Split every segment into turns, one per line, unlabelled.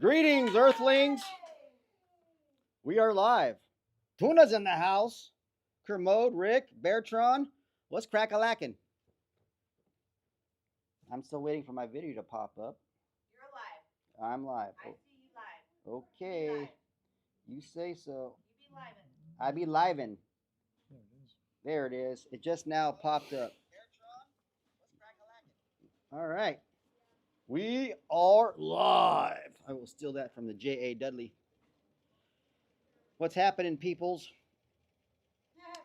Greetings, Earthlings. We are live. Tuna's in the house. Kermode, Rick, Beartron. What's crack-a-lackin'? I'm still waiting for my video to pop up.
You're live.
I'm live.
I see you live.
Okay.
You live.
You say so.
You be livin'.
I be livin'. There it is. It just now popped up. All right. We are live. I will steal that from the J.A. Dudley. What's happening, peoples?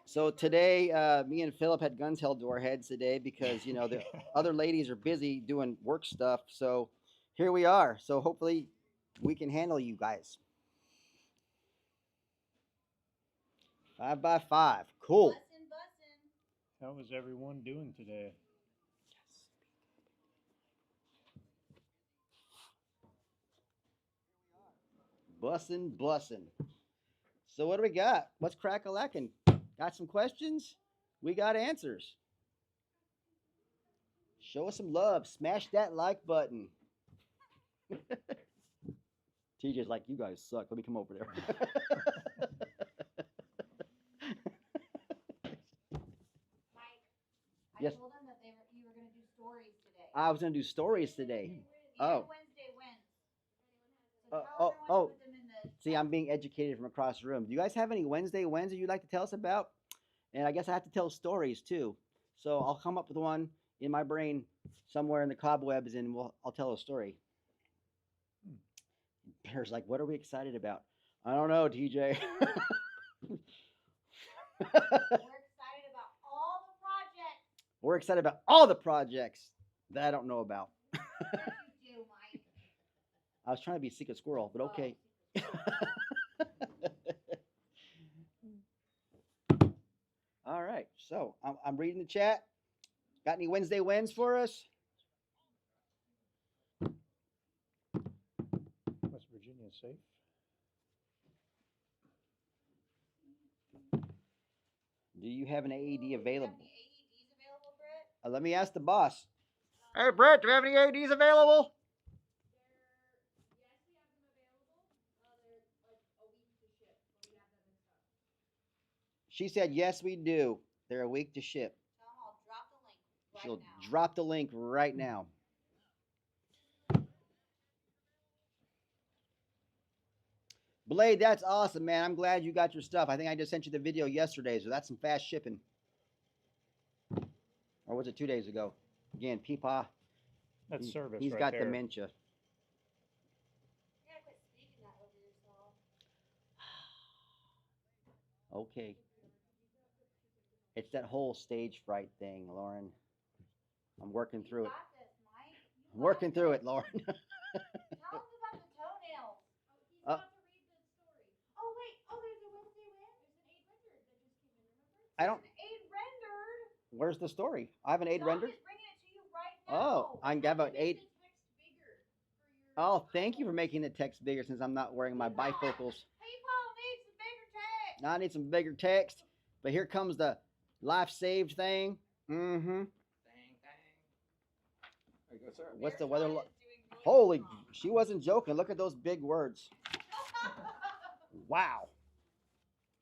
So today, me and Philip had guns held to our heads today because the other ladies are busy doing work stuff. So here we are. So hopefully we can handle you guys. 5x5. Cool.
Bussin'.
How is everyone doing today?
Bussin'. So what do we got? What's crack-a-lackin'? Got some questions? We got answers. Show us some love. Smash that like button. TJ's like, you guys suck. Let me come over there.
Mike,
Yes.
I told them that you were going to do stories today.
I was going to do stories today. Oh.
Wednesday wins.
Oh,
So
oh,
tell
oh.
everyone to put them in the
See, I'm being educated from across the room. Do you guys have any Wednesday wins that you'd like to tell us about? And I guess I have to tell stories too. So I'll come up with one in my brain somewhere in the cobwebs and I'll tell a story. Bear's like, what are we excited about? I don't know, TJ.
We're excited about all the projects.
We're excited about all the projects that I don't know about.
Yes, you do, Mike.
I was trying to be secret squirrel, but okay. All right, so I'm reading the chat. Got any Wednesday wins for us?
West Virginia safe?
Do you have an AED available?
Do you have any AEDs available, Britt?
Let me ask the boss. Hey, Brett, do we have any AEDs available? She said, yes, we do. They're a week to ship.
Tell them I'll drop the link right
She'll
now.
drop the link right now. Blade, that's awesome, man. I'm glad you got your stuff. I think I just sent you the video yesterday, so that's some fast shipping. Or was it 2 days ago? Again, Peepaw.
That's service
He's
right
got
there.
dementia.
You gotta quit speaking that over yourself.
Okay. It's that whole stage fright thing, Lauren. I'm working through it.
You got this, Mike.
I'm working through it, Lauren.
Tell him about the toenails. He's
Uh,
about to read the story. Oh, wait. Oh, there's a Wednesday win? There's an aid rendered that just came in, remember?
I don't.
There's an aid rendered.
Where's the story? I have an aid
Doc
rendered.
is bringing it to you right now.
Oh, I can have an aid.
The text bigger for your
Oh, thank you for making the text bigger since I'm not wearing my bifocals.
People need some bigger text.
Now I need some bigger text. But here comes the life saved thing. Mm-hmm.
There you go, sir.
What's the weather?
Beartron is doing
Holy,
wonderful.
she wasn't joking. Look at those big words. Wow.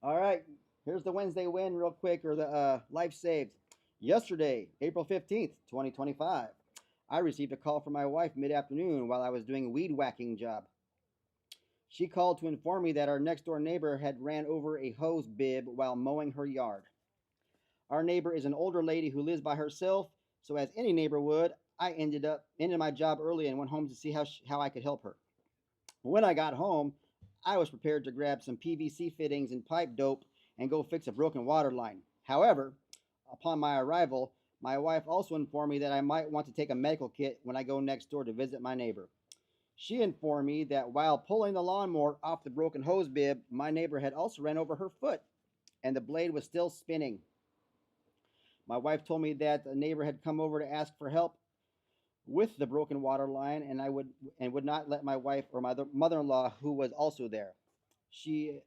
All right, here's the Wednesday win real quick, or the life saved. Yesterday, April 15th, 2025, I received a call from my wife mid-afternoon while I was doing a weed whacking job. She called to inform me that our next door neighbor had ran over a hose bib while mowing her yard. Our neighbor is an older lady who lives by herself, so as any neighbor would, I ended my job early and went home to see how I could help her. When I got home, I was prepared to grab some PVC fittings and pipe dope and go fix a broken water line. However, upon my arrival, my wife also informed me that I might want to take a medical kit when I go next door to visit my neighbor. She informed me that while pulling the lawnmower off the broken hose bib, my neighbor had also ran over her foot, and the blade was still spinning. My wife told me that the neighbor had come over to ask for help with the broken water line, and would not let my wife or my mother-in-law, who was also there, see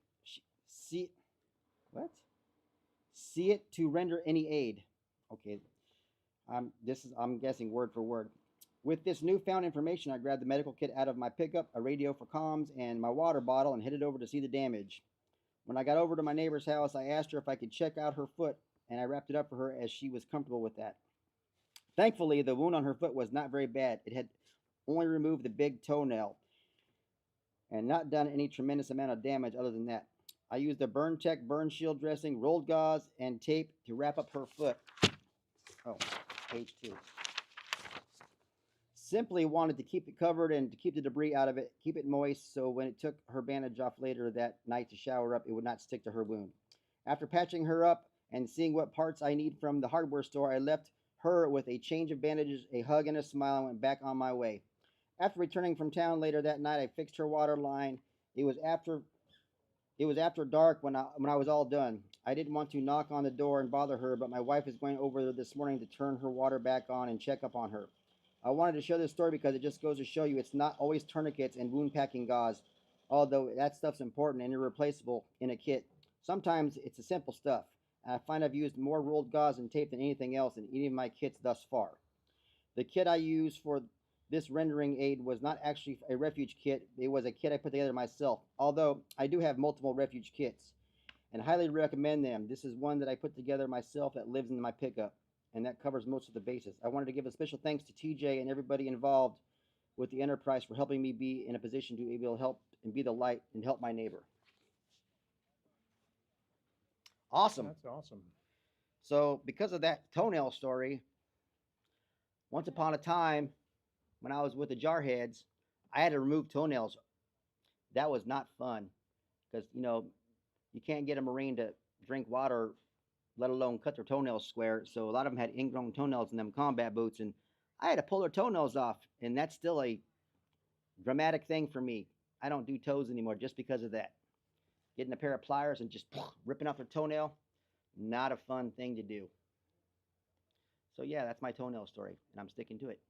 it to render any aid. Okay, I'm guessing word for word. With this newfound information, I grabbed the medical kit out of my pickup, a radio for comms, and my water bottle and headed over to see the damage. When I got over to my neighbor's house, I asked her if I could check out her foot, and I wrapped it up for her as she was comfortable with that. Thankfully, the wound on her foot was not very bad. It had only removed the big toenail and not done any tremendous amount of damage other than that. I used a Burn Tech burn shield dressing, rolled gauze, and tape to wrap up her foot. Oh, page 2. Simply wanted to keep it covered and to keep the debris out of it, keep it moist, so when it took her bandage off later that night to shower up, it would not stick to her wound. After patching her up and seeing what parts I need from the hardware store, I left her with a change of bandages, a hug, and a smile, and went back on my way. After returning from town later that night, I fixed her water line. It was after dark when I was all done. I didn't want to knock on the door and bother her, but my wife is going over this morning to turn her water back on and check up on her. I wanted to share this story because it just goes to show you it's not always tourniquets and wound packing gauze, although that stuff's important and irreplaceable in a kit. Sometimes it's the simple stuff. I find I've used more rolled gauze and tape than anything else in any of my kits thus far. The kit I used for this rendering aid was not actually a Refuge kit. It was a kit I put together myself, although I do have multiple Refuge kits and highly recommend them. This is one that I put together myself that lives in my pickup, and that covers most of the bases. I wanted to give a special thanks to TJ and everybody involved with the enterprise for helping me be in a position to be able to help and be the light and help my neighbor. Awesome.
That's awesome.
So because of that toenail story, once upon a time, when I was with the Jarheads, I had to remove toenails. That was not fun because, you can't get a Marine to drink water, let alone cut their toenails square. So a lot of them had ingrown toenails in them combat boots, and I had to pull their toenails off, and that's still a dramatic thing for me. I don't do toes anymore just because of that. Getting a pair of pliers and just ripping off their toenail, not a fun thing to do. So yeah, that's my toenail story, and I'm sticking to it.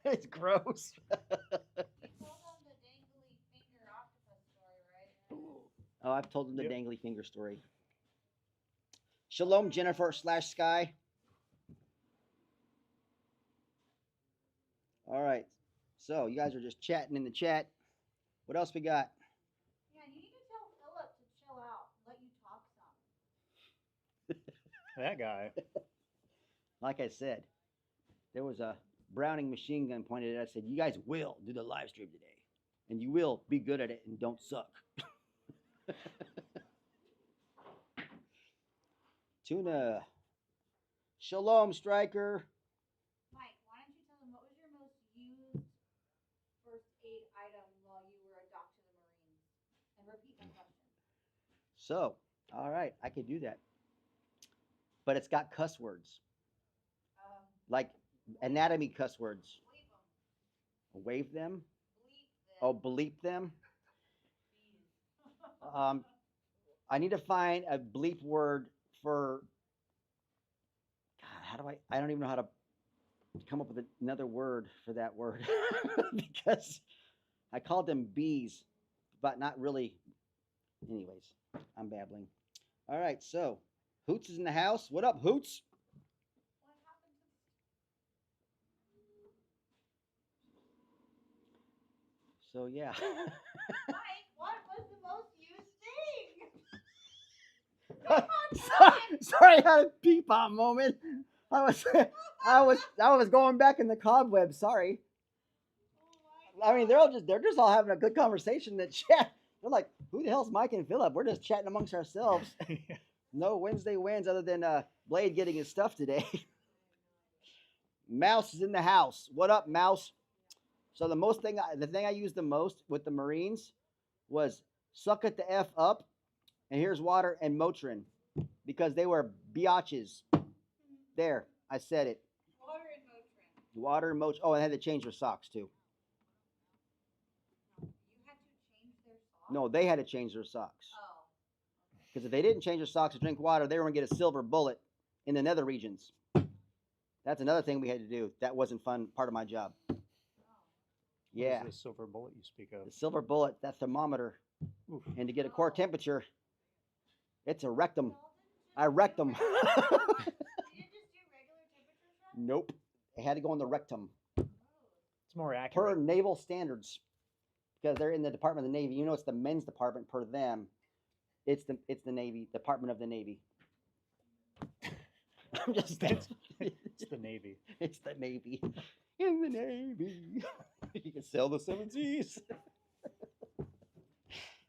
It's gross.
You told them the dangly finger octopus story, right?
Oh, I've told them the
Yep.
dangly finger story. Shalom, Jennifer / Sky. All right. So you guys are just chatting in the chat. What else we got?
Yeah, you need to tell Philip to chill out. Let you talk some.
That guy.
Like I said, there was a Browning machine gun pointed at us. Said, "You guys will do the live stream today, and you will be good at it and don't suck." Tuna. Shalom, Striker.
Mike, why don't you tell them what was your most used first aid item while you were a doc to the Marines? And repeat my question.
So, all right, I could do that. But it's got cuss words, like anatomy cuss words.
Bleep them.
Wave them?
Bleep them.
Oh, bleep them?
Jeez.
I need to find a bleep word for. God, how do I don't even know how to come up with another word for that word because I called them bees, but not really. Anyways, I'm babbling. All right, so Hoots is in the house. What up, Hoots?
What happened to
So yeah.
Mike, what was the most used thing?
Sorry, I had a peep out moment. I was going back in the cobweb. Sorry.
Oh
I mean, they're just all having a good conversation in the chat. They're like, "Who the hell's Mike and Philip?" We're just chatting amongst ourselves. No Wednesday wins other than Blade getting his stuff today. Mouse is in the house. What up, Mouse? So the thing I used the most with the Marines was suck it the F up, and here's water and Motrin, because they were biatches. There, I said it.
Water and Motrin.
Water and Motrin. Oh, and I had to change their socks too.
You had to change their socks?
No, they had to change their socks.
Oh.
Because if they didn't change their socks to drink water, they were going to get a silver bullet in the nether regions. That's another thing we had to do. That wasn't fun. Part of my job. Yeah.
What is the silver bullet you speak of?
The silver bullet, that thermometer.
Oof.
And to get a core temperature, it's a rectum. I wrecked them.
You didn't just do regular temperature check?
Nope. It had to go in the rectum
It's more
per
accurate.
naval standards because they're in the Department of the Navy. You know, it's the men's department per them. It's the Navy, Department of the Navy. I'm just
It's the Navy.
It's the Navy. In the Navy. You can sail the seven seas.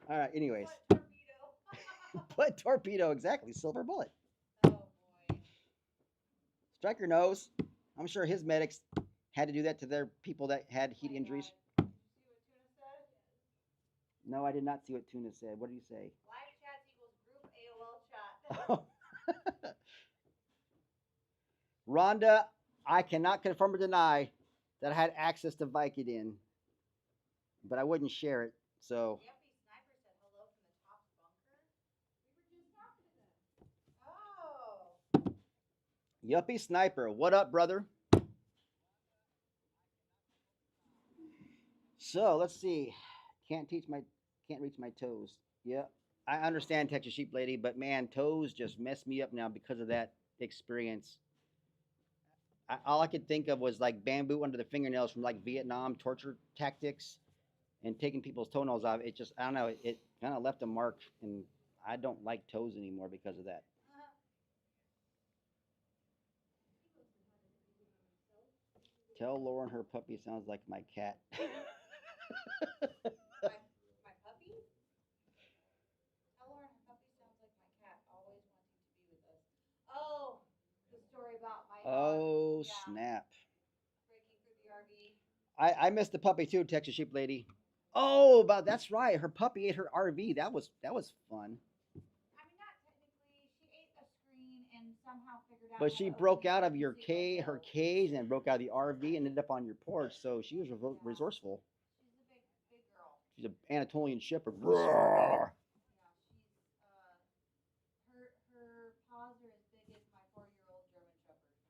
All right, anyways.
What torpedo?
What torpedo, exactly. Silver bullet.
Oh boy.
Stryker knows. I'm sure his medics had to do that to their people that had heat injuries.
Did you see what Tuna said?
No, I did not see what Tuna said. What did he say?
Live chats equals group AOL chat.
Rhonda, I cannot confirm or deny that I had access to Vicodin, but I wouldn't share it. So,
Yuppie Sniper said hello from the top bunker. We were just talking to them. Oh.
Yuppie Sniper, what up, brother? So let's see. Can't reach my toes. Yeah, I understand, Texas Sheep Lady, but man, toes just messed me up now because of that experience. All I could think of was like bamboo under the fingernails from like Vietnam torture tactics and taking people's toenails off. It just, I don't know, it kind of left a mark, and I don't like toes anymore because of that. Tell Lauren her puppy sounds like my cat.
My puppy? Tell Lauren her puppy sounds like my cat, always wanting to be with us. Oh, the story about my
Oh,
yeah,
snap.
breaking through the RV.
I missed the puppy too, Texas Sheep Lady. Oh, but that's right. Her puppy ate her RV. That was fun.
I mean, not technically. She ate a screen and somehow figured out.
But
how
she
to
broke
open
out
the
of your
emergency
her
window.
cage and broke out of the RV and ended up on your porch. So she was resourceful.
She's a big girl.
She's an Anatolian Shepherd.
Smart dog.
Yeah, her paws are as big as my 4-year-old German Shepherd.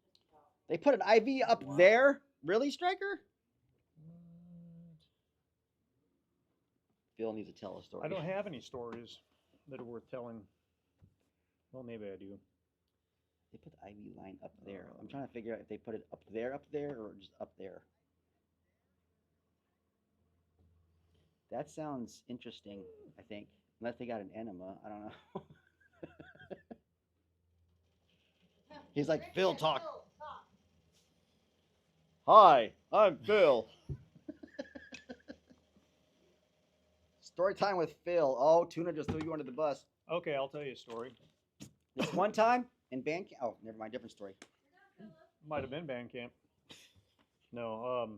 Just about.
They put an IV up there? Really, Stryker? Phil needs to tell a story.
I don't have any stories that are worth telling. Well, maybe I do.
They put the IV line up there. I'm trying to figure out if they put it up there, or just up there. That sounds interesting, I think. Unless they got an enema. I don't know. He's like, Phil, talk. Hi, I'm Phil. Story time with Phil. Oh, Tuna just threw you under the bus.
Okay, I'll tell you a story.
This one time in band camp. Oh, never mind, different story.
Might have been band camp. No,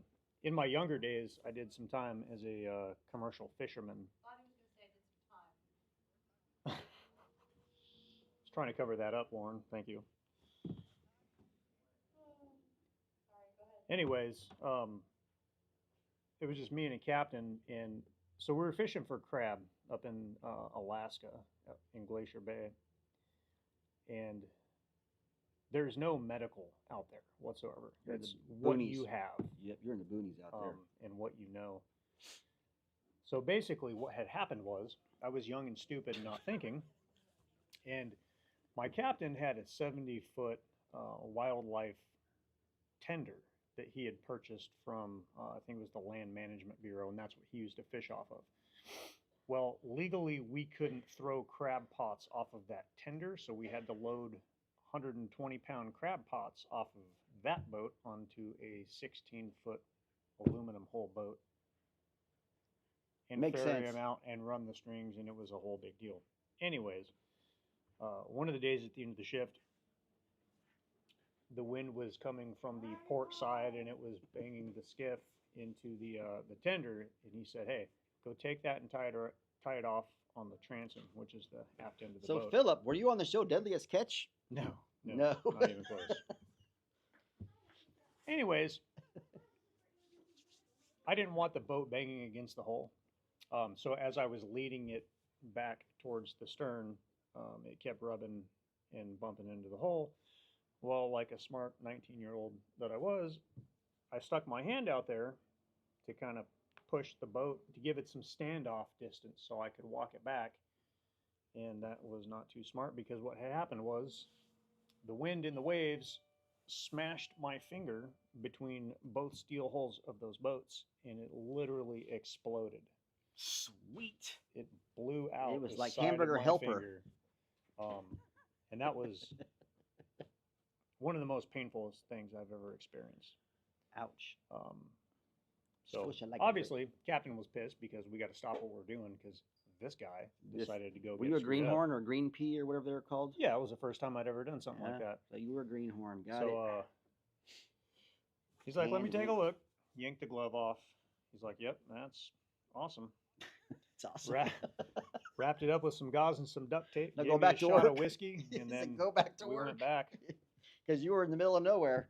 in my younger days, I did some time as a commercial fisherman.
Thought he was gonna say did some time.
I was trying to cover that up, Lauren. Thank you.
Sorry, go ahead.
Anyways, it was just me and a captain, and so we were fishing for crab up in Alaska, in Glacier Bay, and there's no medical out there whatsoever.
You're in
It's
the
what
boonies.
you have
Yep, you're in the boonies out there.
and what you know. So basically, what had happened was I was young and stupid and not thinking, and my captain had a 70-foot wildlife tender that he had purchased from, I think it was the Land Management Bureau, and that's what he used to fish off of. Well, legally, we couldn't throw crab pots off of that tender, so we had to load 120-pound crab pots off of that boat onto a 16-foot aluminum hull boat and
Makes
ferry
sense.
them out and run the strings, and it was a whole big deal. Anyways, one of the days at the end of the shift, the wind was coming from the port side, and it was banging the skiff into the tender. And he said, "Hey, go take that and tie it off on the transom, which is the aft end of the
So,
boat."
Philip, were you on the show Deadliest Catch?
No,
No.
not even close. Anyways, I didn't want the boat banging against the hull. So as I was leading it back towards the stern, it kept rubbing and bumping into the hull. Well, like a smart 19-year-old that I was, I stuck my hand out there to kind of push the boat to give it some standoff distance so I could walk it back. And that was not too smart, because what had happened was the wind and the waves smashed my finger between both steel hulls of those boats, and it literally exploded.
Sweet.
It blew out.
It was
the
like
side
Hamburger
of my
Helper.
finger. And that was one of the most painful things I've ever experienced.
Ouch.
Um,
Just
so
wish I liked it.
obviously, Captain was pissed because we got to stop what we're doing because this guy decided to go.
Were
get
you a
screwed up.
greenhorn or green pea or whatever they're called?
Yeah, it was the first time I'd ever done something like
Yeah,
that.
So you were a greenhorn. Got it.
So he's like, "Let me take a
Handmade.
look." Yanked the glove off. He's like, "Yep, that's awesome."
It's awesome.
Wrapped it up with some gauze and some duct tape.
Now
Gave
go
me
back
a
to
shot
work.
of whiskey,
He
and
said,
then
go back to
we
work.
went back.
Because you were in the middle of nowhere.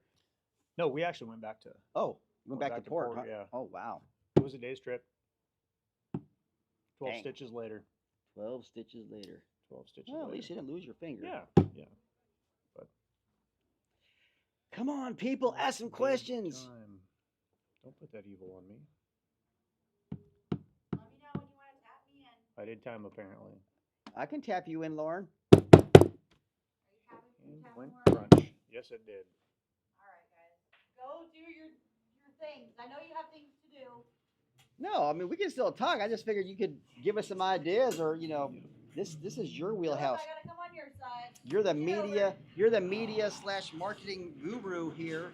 No, we actually went back to.
Oh, you went
Went
back to port. Huh?
Yeah,
Oh, wow.
it was a day's trip. 12
Dang.
stitches later.
12 stitches later.
12 stitches
Well, at
later.
least you didn't lose your finger.
Yeah.
Come on, people. Ask some
Big
questions.
time. Don't put that evil on me.
Let me know when you want to tap me in.
I did time apparently.
I can tap you in, Lauren.
Are you
And
tapping
went
more?
crunch. Yes, it did.
All right, guys. Go do your things. I know you have things to do.
No, I mean, we can still talk. I just figured you could give us some ideas or, this is your wheelhouse.
I gotta come on your side.
You're the
Get over
media.
it.
You're the media / marketing guru here.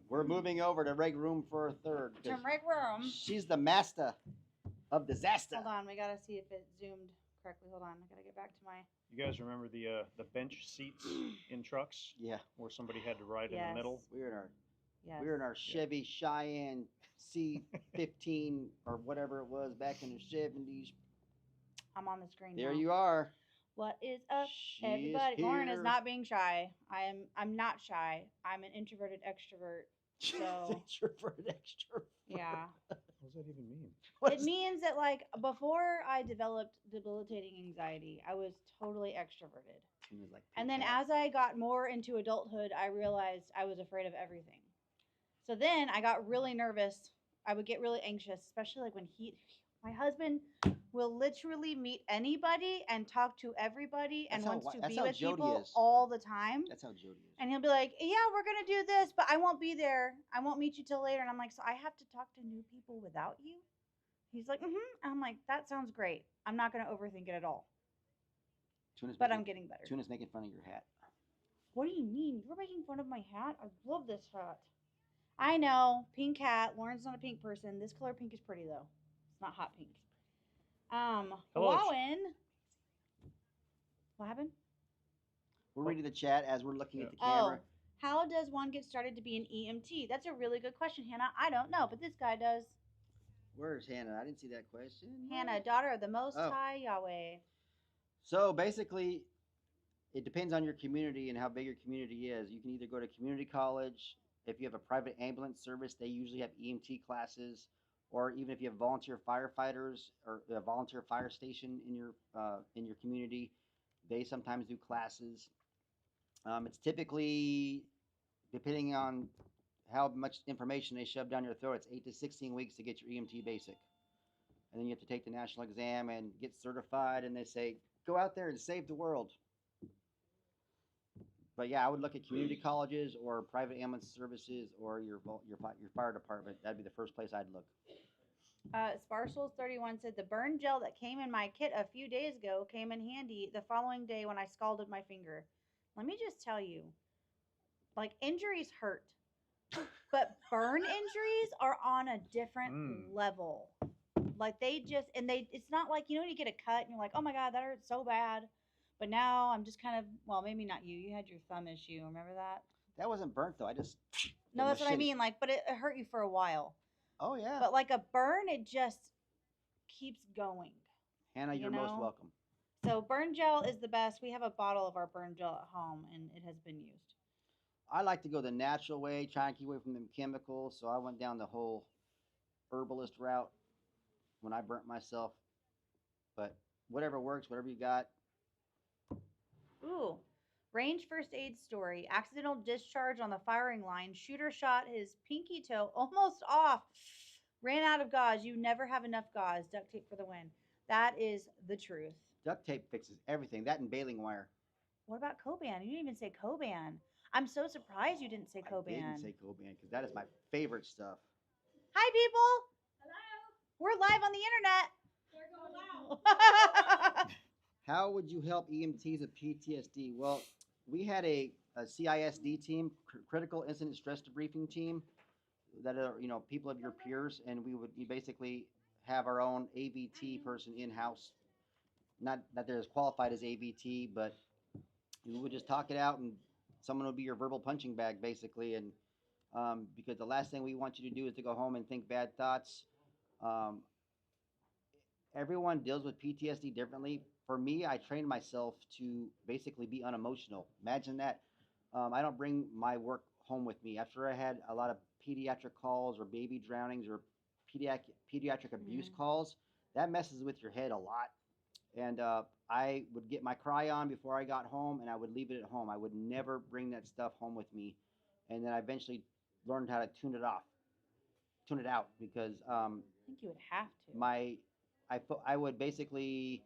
We're moving over to reg room for a third. 'Cause
Turn right room.
she's the master of disaster.
Hold on, we gotta see if it zoomed correctly. Hold on, I gotta get back to my.
You guys remember the bench seats in trucks
Yeah,
where somebody had to ride in
Yes.
the middle?
Yes.
we're in our Chevy Cheyenne C15 or whatever it was back in the 70s.
I'm on the screen
There
now.
you are.
What is up,
She
everybody?
is
Lauren is
here.
not being shy. I'm not shy. I'm an introverted extrovert. So-
Introverted, extrovert.
Yeah.
What does that even mean?
It means that like before I developed debilitating anxiety, I was totally extroverted.
It was like
And then
pink
as I got more into adulthood, I realized I was afraid of everything. So then I got really nervous. I would get really anxious, especially like when my husband will literally meet anybody and talk to everybody and
That's how
wants to
that's
be
how
with
Jody
people
is.
all the time.
That's how Jody is.
And he'll be like, "Yeah, we're gonna do this, but I won't be there. I won't meet you till later." And I'm like, "So I have to talk to new people without you?" He's like, "Mm-hmm." I'm like, "That sounds great. I'm not gonna overthink it at all."
Tuna's
But
making,
I'm getting better.
Tuna's making fun of your hat.
What do you mean? You're making fun of my hat? I love this hat. I know, pink hat. Lauren's not a pink person. This color pink is pretty though. It's not hot pink.
Hello,
Wowen. What happened?
We're reading the chat as we're looking at the
Oh,
camera.
how does one get started to be an EMT? That's a really good question, Hannah. I don't know, but this guy does.
Where's Hannah? I didn't see that question.
Hannah, daughter of the Most
Oh.
High Yahweh.
So basically, it depends on your community and how big your community is. You can either go to community college. If you have a private ambulance service, they usually have EMT classes, or even if you have volunteer firefighters or a volunteer fire station in your community, they sometimes do classes. It's typically, depending on how much information they shove down your throat, it's 8 to 16 weeks to get your EMT basic. And then you have to take the national exam and get certified, and they say, go out there and save the world. But yeah, I would look at community colleges or private ambulance services or your fire department. That'd be the first place I'd look.
Sparsouls31 said the burn gel that came in my kit a few days ago came in handy the following day when I scalded my finger. Let me just tell you, like, injuries hurt, but burn injuries are on a different level. Like it's not like, it's not a cut and you're like, oh my God, that hurts so bad. But now I'm just kind of, well, maybe not you. You had your thumb issue. Remember that?
That wasn't burnt though. I just
No, that's what I mean. Like, but it hurt you for a while.
Oh yeah.
But like a burn, it just keeps going.
Hannah, you're most welcome.
So burn gel is the best. We have a bottle of our burn gel at home, and it has been used.
I like to go the natural way, try and keep away from them chemicals. So I went down the whole herbalist route when I burnt myself. But whatever works, whatever you got.
Ooh. Range first aid story. Accidental discharge on the firing line. Shooter shot his pinky toe almost off. Ran out of gauze. You never have enough gauze. Duct tape for the win. That is the truth.
Duct tape fixes everything. That and baling wire.
What about Coban? You didn't even say Coban. I'm so surprised you didn't say
I
Coban.
didn't say Coban because that is my favorite stuff.
Hi, people. We're live on the internet.
How would you help EMTs with PTSD? Well, we had a CISD team, critical incident stress debriefing team, that are people of your peers, and we basically have our own AVT person in house. Not that they're as qualified as AVT, but we would just talk it out, and someone would be your verbal punching bag basically. And because the last thing we want you to do is to go home and think bad thoughts. Um, Everyone deals with PTSD differently. For me, I trained myself to basically be unemotional. Imagine that. I don't bring my work home with me. After I had a lot of pediatric calls or baby drownings or pediatric abuse calls, that messes with your head a lot. And I would get my cry on before I got home, and I would leave it at home. I would never bring that stuff home with me. And then I eventually learned how to tune it out, because
I think you would have to.
I would basically,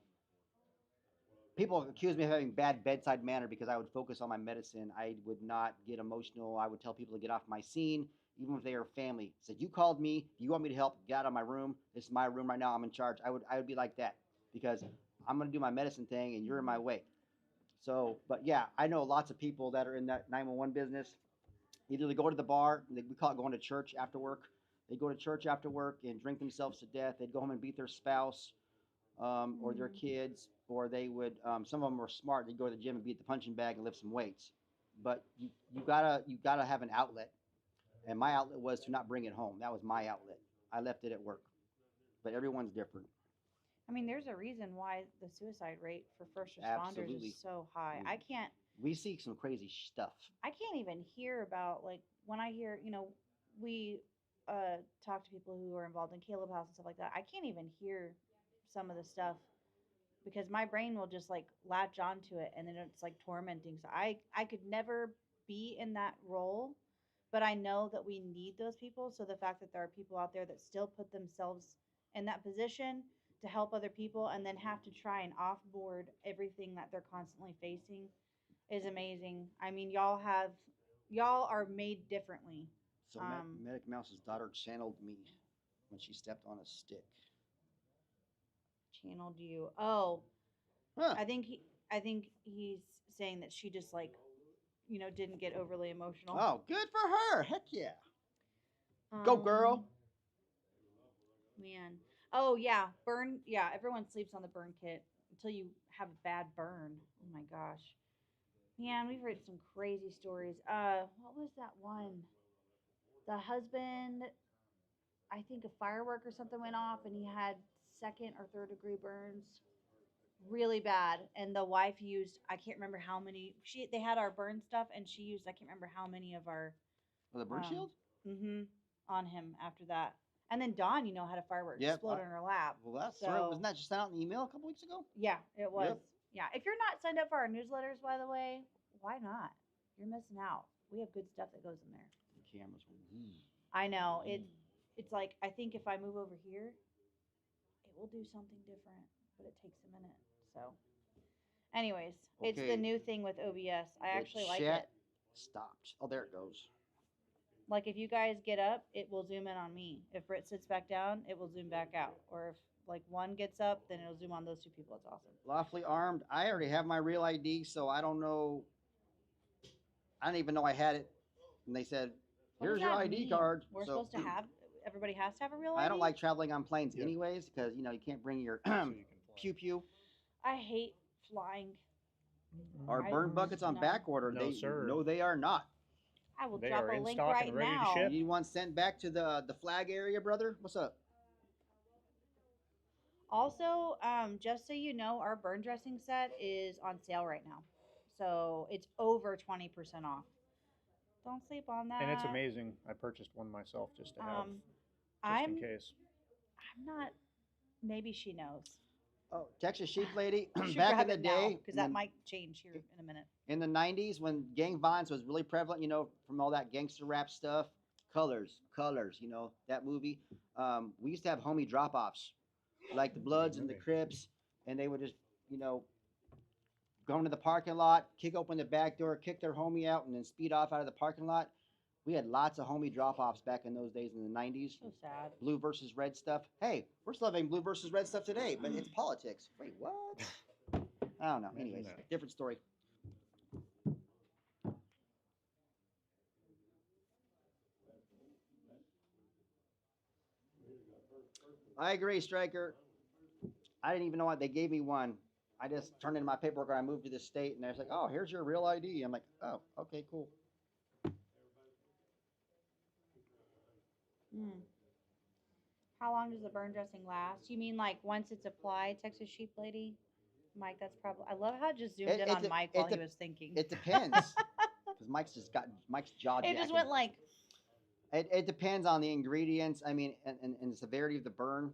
people accuse me of having bad bedside manner because I would focus on my medicine. I would not get emotional. I would tell people to get off my scene, even if they were family. Said, you called me, you want me to help, get out of my room. This is my room right now. I'm in charge. I would be like that because I'm gonna do my medicine thing and you're in my way. So, but yeah, I know lots of people that are in that 911 business. Either they go to the bar, we call it going to church after work. They go to church after work and drink themselves to death. They'd go home and beat their spouse, or their kids, or they would. Some of them were smart. They'd go to the gym and beat the punching bag and lift some weights. But you gotta have an outlet, and my outlet was to not bring it home. That was my outlet. I left it at work. But everyone's different.
I mean, there's a reason why the suicide rate for first responders
Absolutely.
is so high.
We see some crazy stuff.
I can't even hear about, like, when I hear, we talk to people who are involved in Caleb House and stuff like that. I can't even hear some of the stuff because my brain will just like latch onto it and then it's like tormenting. So I could never be in that role, but I know that we need those people. So the fact that there are people out there that still put themselves in that position to help other people and then have to try and offboard everything that they're constantly facing is amazing. I mean, y'all are made differently.
So Medic Mouse's daughter channeled me when she stepped on a stick.
Channeled you. Oh,
Huh.
I think he's saying that she just like, didn't get overly emotional.
Oh, good for her. Heck yeah. Go, girl.
Man. Oh yeah, burn. Yeah, everyone sleeps on the burn kit until you have a bad burn. Oh my gosh. Man, we've heard some crazy stories. What was that one? The husband, I think a firework or something went off and he had second or third degree burns. Really bad. And the wife used, I can't remember how many, they had our burn stuff and she used, I can't remember how many of our
The burn shield?
On him after that. And then Dawn, had a firework explode in her lap.
Well, that's right. Wasn't that just sent out in the email a couple weeks ago?
Yeah, it was.
Yep.
Yeah. If you're not signed up for our newsletters, by the way, why not? You're missing out. We have good stuff that goes in there.
The cameras were.
I know. It's like, I think if I move over here, it will do something different, but it takes a minute. So, anyways, it's the new thing with OBS. I actually like it.
Stopped. Oh, there it goes.
Like, if you guys get up, it will zoom in on me. If Britt sits back down, it will zoom back out. Or if, like, one gets up, then it'll zoom on those two people. It's awesome.
Lawfully armed. I already have my real ID, so I don't know. I didn't even know I had it. And they said, here's your ID card.
We're supposed to have, everybody has to have a real ID?
I don't like traveling on planes anyways, because, you can't bring your pew-pew.
I hate flying.
Are burn buckets on back order?
No, sir.
No, they are not.
I will drop a link right now.
You need one sent back to the flag area, brother? What's up?
Also, just so you know, our burn dressing set is on sale right now. So it's over 20% off. Don't sleep on that.
And it's amazing. I purchased one myself just to have, in case.
I'm not, maybe she knows.
Oh, Texas Sheep Lady,
Should
back in
grab
the
it now,
day.
because that might change here in a minute.
In the 90s, when gang violence was really prevalent, from all that gangster rap stuff, Colors, that movie. We used to have homie drop-offs, like the Bloods and the Crips, and they would just, go into the parking lot, kick open the back door, kick their homie out, and then speed off out of the parking lot. We had lots of homie drop-offs back in those days in the 90s.
So sad.
Blue versus red stuff. Hey, we're still having blue versus red stuff today, but it's politics. Wait, what? I don't know.
Imagine
Anyways,
that.
different story. I agree, Striker. I didn't even know what they gave me one. I just turned in my paperwork when I moved to this state, and they're like, "Oh, here's your real ID." I'm like, "Oh, okay, cool."
Mm. How long does the burn dressing last? You mean like once it's applied, Texas Sheep Lady? Mike, that's probably. I love how it just zoomed
It-
in
it
on
de-
Mike
it
while he
de-
was thinking.
It depends, because Mike's jaw
It
jacking.
just went like.
It depends on the ingredients. I mean, and the severity of the burn.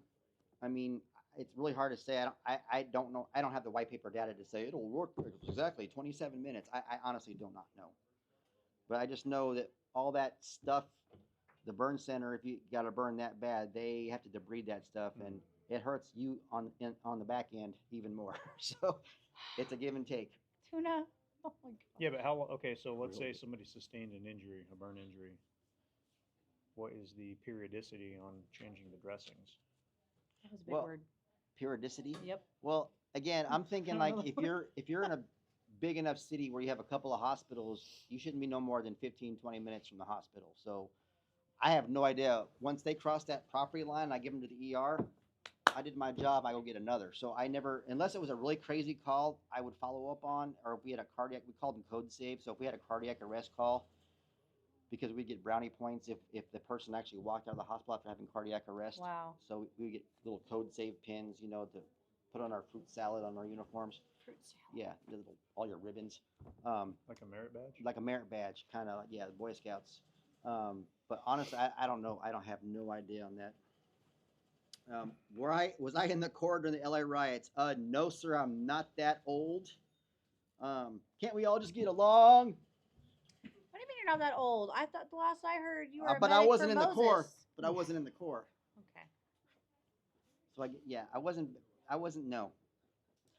I mean, it's really hard to say. I don't know. I don't have the white paper data to say it'll work exactly 27 minutes. I honestly do not know. But I just know that all that stuff, the burn center, if you got to burn that bad, they have to debride that stuff, and it hurts you on the back end even more. So it's a give and take.
Tuna. Oh my god.
Yeah, but okay, so let's say somebody sustained an injury, a burn injury. What is the periodicity on changing the dressings?
That was a big
Well,
word.
periodicity.
Yep.
Well, again, I'm thinking
I
like
don't know.
if you're in a big enough city where you have a couple of hospitals, you shouldn't be no more than 15, 20 minutes from the hospital. So I have no idea. Once they cross that property line, I give them to the ER. I did my job. I go get another. So I never, unless it was a really crazy call, I would follow up on, or if we had a cardiac, we called them code save. So if we had a cardiac arrest call, because we get brownie points if the person actually walked out of the hospital after having cardiac arrest.
Wow.
So we get little code save pins, to put on our fruit salad on our uniforms.
Fruit salad.
Yeah, all your ribbons.
Like a merit badge?
Like a merit badge, kind of. Yeah, the Boy Scouts. But honestly, I don't know. I don't have no idea on that. Was I in the Corps during the LA riots? No, sir. I'm not that old. Can't we all just get along?
What do you mean you're not that old? I thought the last I heard you were. A
But I
medic
wasn't
for
in the
Moses.
Corps. But I wasn't in the Corps.
Okay.
So I wasn't. No.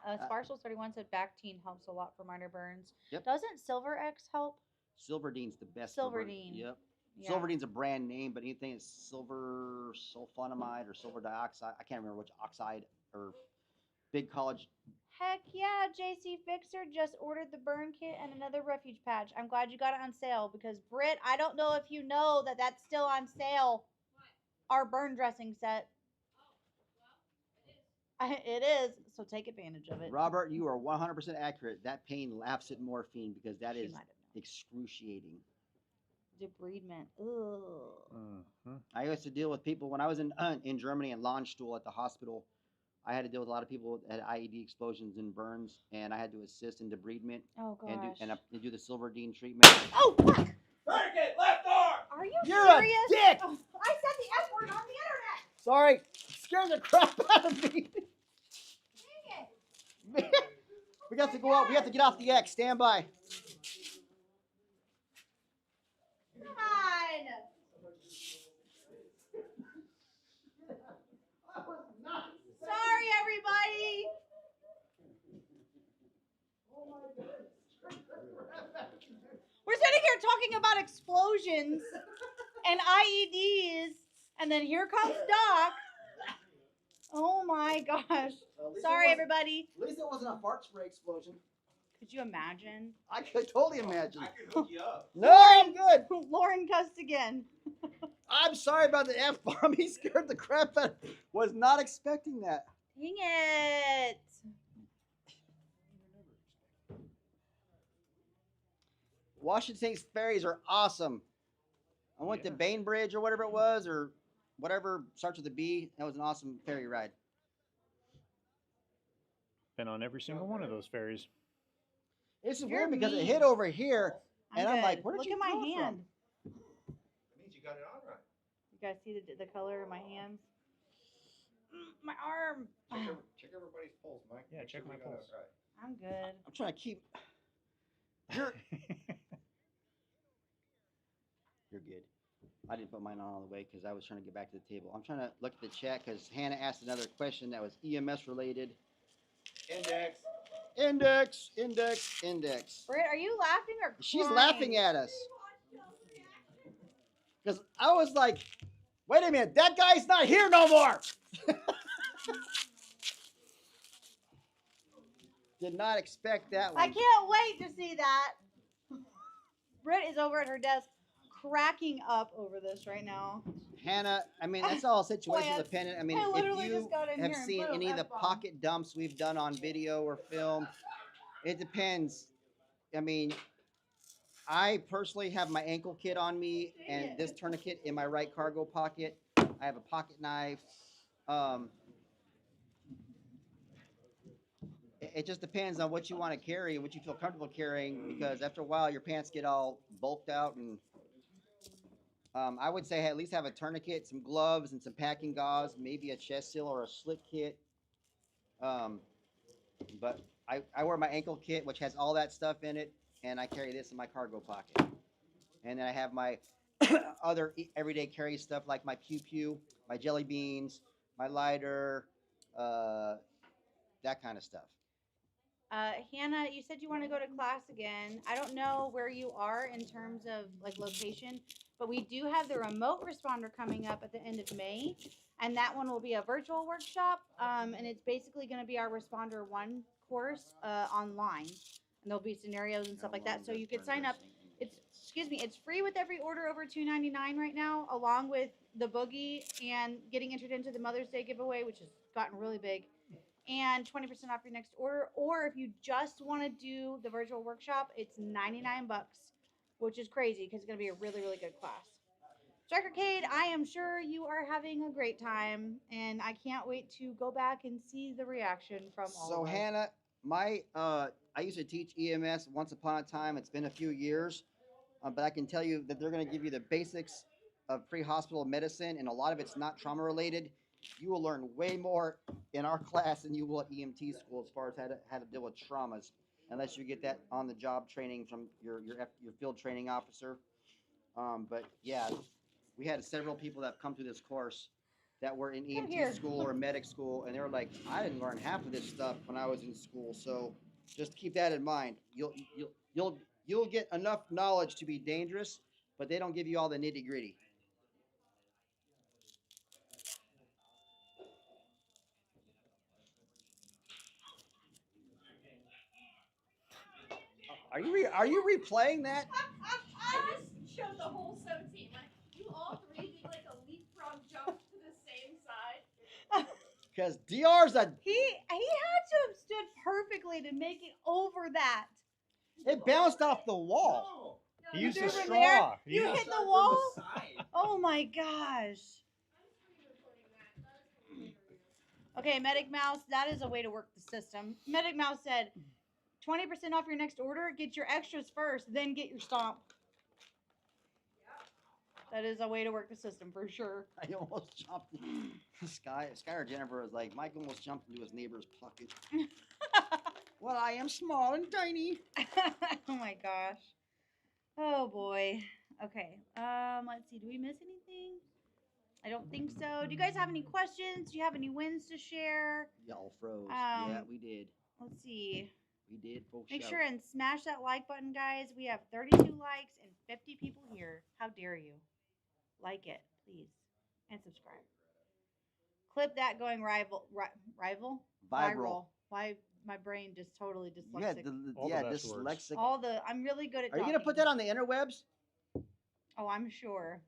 Sparshel 31 said Bactine helps a lot for minor burns.
Yep.
Doesn't Silver X help?
Silverdine's the best. for burn.
Silverdine.
Yep.
Yeah.
Silverdine's a brand name, but anything is silver sulfonamide or silver dioxide. I can't remember which oxide or big college.
Heck yeah, JC Fixer just ordered the burn kit and another refuge patch. I'm glad you got it on sale because Britt, I don't know if you know that that's still on sale. What? Our burn dressing set. It is, so take advantage of it.
Robert, you are 100% accurate. That pain laughs at morphine because that
She
is
might have known.
excruciating.
Debridement. Ugh.
Mm-hmm.
I used to deal with people when I was in Germany in Launchstuhl at the hospital. I had to deal with a lot of people that had IED explosions and burns, and I had to assist in debridement
Oh gosh.
and do the Silverdine treatment.
Oh fuck!
Tourniquet, left arm!
Are you
You're
serious?
a dick!
Oh, I said the F word on the internet.
Sorry, scared the crap out of me.
Dang it.
We got to go out. We have to get off the X. Stand by.
Come on. Sorry, everybody. We're sitting here talking about explosions and IEDs, and then here comes Doc. Oh my gosh. Sorry, everybody.
At least it wasn't a fart spray explosion.
Could you imagine?
I could totally imagine.
I could hook you up.
No, I'm good.
Lauren cussed again.
I'm sorry about the F bomb. He scared the crap out of me. Was not expecting that.
Dang it.
Washington State's ferries are awesome. I went to
Yeah.
Bainbridge or whatever it was, or whatever starts with a B. That was an awesome ferry ride.
Been on every single one of those ferries.
It's
You're
weird because it
mean.
hit over here, and I'm
good.
like, where did
Look
you
at my
throw it from?
hand.
That means you got it on right.
You guys see the color of my hands? My arm.
Check everybody's pulse, Mike.
Yeah,
Make
check
sure
my
we got it
pulse.
right.
I'm good.
I'm trying to keep. You're good. I didn't put mine on all the way because I was trying to get back to the table. I'm trying to look at the chat because Hannah asked another question that was EMS related.
Index.
Index, index, index.
Britt, are you laughing or crying?
She's laughing at us. Because I was like, wait a minute, that guy's not here no more. Did not expect that one.
I can't wait to see that. Britt is over at her desk cracking up over this right now.
Hannah, I mean, that's all situation
Plants.
dependent. I mean,
I
if
literally
you
just got in
have
here and
seen
boom,
any of the
F-bomb.
pocket dumps we've done on video or film, it depends. I mean, I personally have my ankle kit on me and this tourniquet in my right cargo pocket. I have a pocket knife. It just depends on what you want to carry and what you feel comfortable carrying, because after a while your pants get all bulked out. And I would say at least have a tourniquet, some gloves, and some packing gauze, maybe a chest seal or a slit kit. But I wear my ankle kit, which has all that stuff in it, and I carry this in my cargo pocket. And then I have my other everyday carry stuff like my pew pew, my jelly beans, my lighter, that kind of stuff.
Hannah, you said you want to go to class again. I don't know where you are in terms of like location, but we do have the remote responder coming up at the end of May, and that one will be a virtual workshop. And it's basically going to be our Responder 1 course online, and there'll be scenarios and stuff like that. So you could sign up. It's free with every order over $2.99 right now, along with the boogie and getting entered into the Mother's Day giveaway, which has gotten really big, and 20% off your next order. Or if you just want to do the virtual workshop, it's 99 bucks, which is crazy because it's going to be a really, really good class. Strikercade, I am sure you are having a great time, and I can't wait to go back and see the reaction from all
So
of us.
Hannah, I used to teach EMS once upon a time. It's been a few years, but I can tell you that they're going to give you the basics of pre-hospital medicine, and a lot of it's not trauma related. You will learn way more in our class than you will at EMT school as far as how to deal with traumas, unless you get that on the job training from your field training officer. But yeah, we had several people that have come through this course that were in
Come
EMT
here.
school or medic school, and they were like, I didn't learn half of this stuff when I was in school. So just keep that in mind. You'll get enough knowledge to be dangerous, but they don't give you all the nitty gritty. Are you replaying that?
I just showed the whole SO team. You all three did like a leapfrog jump to the same side.
Because DR's
He had to have stood perfectly to make it over that.
it bounced off the wall.
He used
threw
a
it from there?
straw. He
You
used-
hit the wall? Oh my gosh. Okay, Medic Mouse, that is a way to work the system. Medic Mouse said 20% off your next order, get your extras first, then get your stomp. That is a way to work the system for sure.
I almost jumped. Sky or Jennifer was like, Mike almost jumped into his neighbor's pocket. Well, I am small and tiny.
Oh my gosh. Oh boy. Okay. Let's see. Do we miss anything? I don't think so. Do you guys have any questions? Do you have any wins to share?
Y'all froze. Yeah, we did.
Let's see.
We did. Full
Make
show.
sure and smash that like button, guys. We have 32 likes and 50 people here. How dare you? Like it, please. And subscribe. Clip that going rival?
Viral.
Why my brain just totally dyslexic.
You had
All the best words.
dyslexic.
I'm really good at
Are you
talking.
gonna put that on the interwebs?
Oh, I'm sure.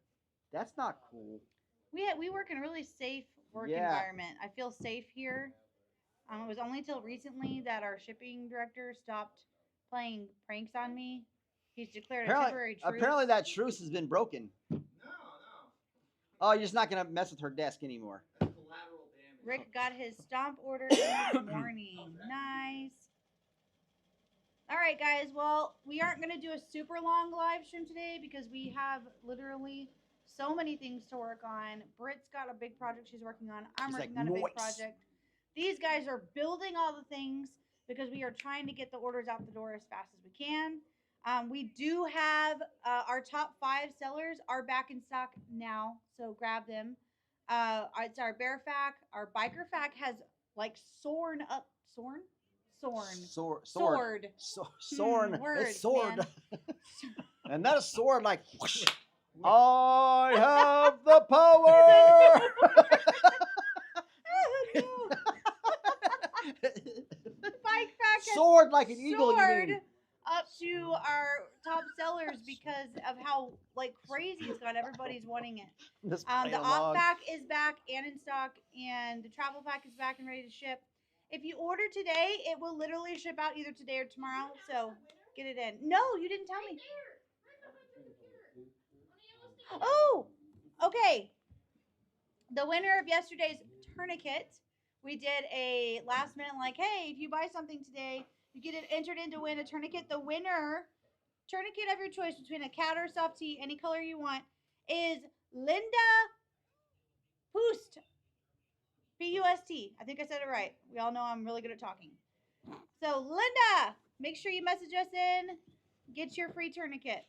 That's not cool.
We work in a really safe work
Yeah.
environment. I feel safe here. It was only till recently that our shipping director stopped playing pranks on me. He's declared a temporary truce.
Apparently that truce has been broken.
No.
Oh, you're just not gonna mess with her desk anymore.
That's collateral damage.
Rick got his stomp order this morning. Nice. All right, guys. Well, we aren't going to do a super long live stream today because we have literally so many things to work on. Britt's got a big project she's working on. I'm
She's
working
like,
on a big
"Nice."
project. These guys are building all the things because we are trying to get the orders out the door as fast as we can. We do have our top 5 sellers are back in stock now, so grab them. It's our Bear Fac. Our Biker Fac has like soared Sorn.
Sword.
Sword.
Sorn.
Word,
It's sword.
man.
And not a sword like. Whoosh. I have the power.
Bike Pack has
Sword like an eagle. You
soared
mean?
up to our top sellers because of how like crazy it's gone. Everybody's wanting it.
This
The
play
off
along.
pack is back and in stock, and the travel pack is back and ready to ship. If you order today, it will literally ship out either today or tomorrow. So get it in. No, you didn't tell me. Oh, okay. The winner of yesterday's tourniquet, we did a last minute like, hey, if you buy something today, you get it entered in to win a tourniquet. The winner, tourniquet of your choice between a cat or soft tee, any color you want, is Linda Pust. P-U-S-T. I think I said it right. We all know I'm really good at talking. So, Linda, make sure you message us in. Get your free tourniquet.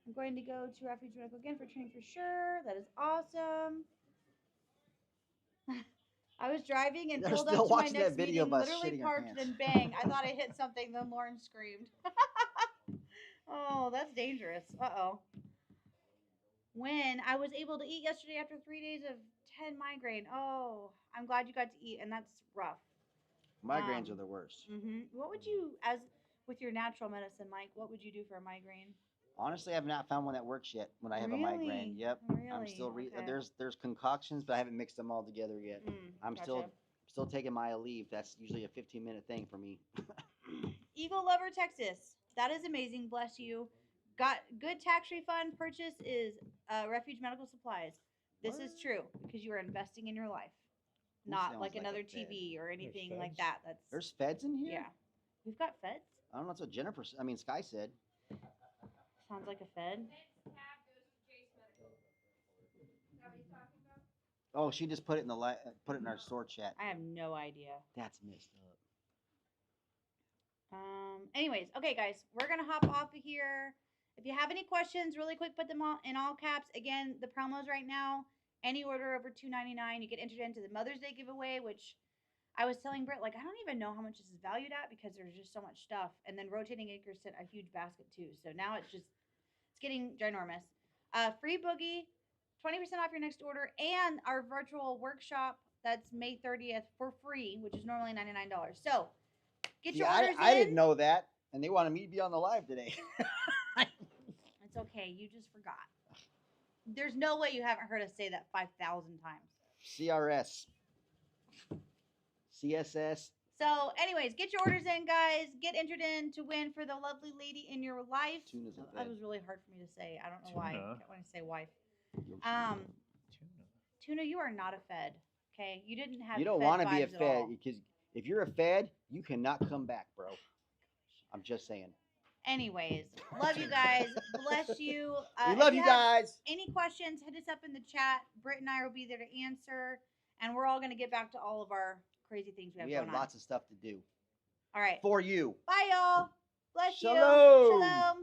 I'm going to go to Refuge Medical again for training for sure. That is awesome. I was driving and
They're
pulled
still
up to my
watching that
next
video
meeting,
of us
literally
shitting our
parked,
pants.
then bang. I thought I hit something, then Lauren screamed. Oh, that's dangerous. Uh-oh. When I was able to eat yesterday after 3 days of 10 migraine. Oh, I'm glad you got to eat, and that's rough.
Migraines are the worst.
What would you, as with your natural medicine, Mike, what would you do for a migraine?
Honestly, I've not found one that works yet when I have a migraine.
Really?
Yep.
Really?
I'm still
Okay.
there's concoctions, but I haven't mixed them all together yet. I'm
Gotcha.
still taking my Aleve. That's usually a 15-minute thing for me.
Eagle Lover, Texas. That is amazing. Bless you. Got good tax refund. Purchase is Refuge Medical Supplies. This is true because you are investing in your life,
Who
not
sounds
like
like a
another
Fed?
TV or anything like
feds?
that. That's
There's feds in here.
yeah. We've got feds.
I don't know. That's what Jennifer. Sky said.
Sounds like a fed.
Next tab goes to Jace Medical. Is that what you're talking about?
Oh, she just put it in put it in our store chat.
I have no idea.
That's messed up.
Anyways, okay, guys, we're gonna hop off of here. If you have any questions, really quick, put them all in all caps. Again, the promos right now. Any order over $2.99, you get entered into the Mother's Day giveaway, which I was telling Britt, like, I don't even know how much this is valued at because there's just so much stuff. And then Rotating Acres sent a huge basket too. So now it's getting ginormous. Free boogie, 20% off your next order, and our virtual workshop that's May 30th for free, which is normally $99. So get your orders
I
in.
didn't know that, and they wanted me to be on the live today.
It's okay. You just forgot. There's no way you haven't heard us say that 5,000 times.
CRS. CSS.
So, anyways, get your orders in, guys. Get entered in to win for the lovely lady in your life.
Tuna's a
That
fed.
was really hard for me to say. I don't know why. I
Tuna.
can't want to say wife.
Tuna.
Tuna, you are not a fed. Okay, you didn't have.
You don't
want
want
to
to be a fed because if you're a fed, you cannot come back, bro. I'm just saying.
Anyways, love you guys. Bless you.
We
If
love you
have
guys.
Any questions, hit us up in the chat. Britt and I will be there to answer. And we're all going to get back to all of our crazy things we have
We
going
have
on.
lots of stuff to do
All right.
for you.
Bye, y'all. Bless you.
Shalom.
Shalom.